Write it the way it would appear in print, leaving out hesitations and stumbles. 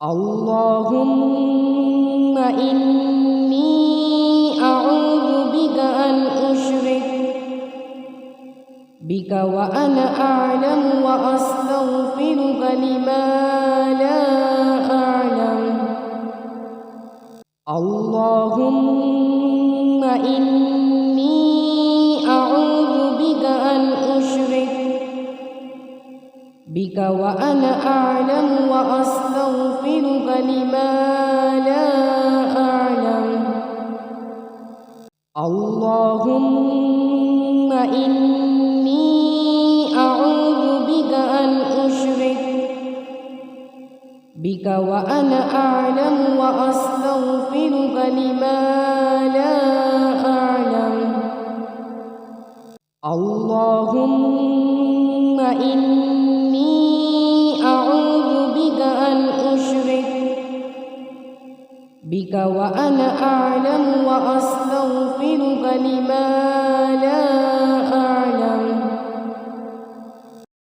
اللهم إني أعوذ بك أن أشرك بك وأنا أعلم وأستغفرك لما لا أعلم. اللهم إني أعوذ بك أن أشرك بك وأنا أعلم وأستغفرك لما لا أعلم. اللهم إني أعوذ بك أن أشرك بك وأنا أعلم وأستغفرك لما لا أعلم. اللهم إني أعوذ بك أن أشرك بك وأنا أعلم وأستغفرك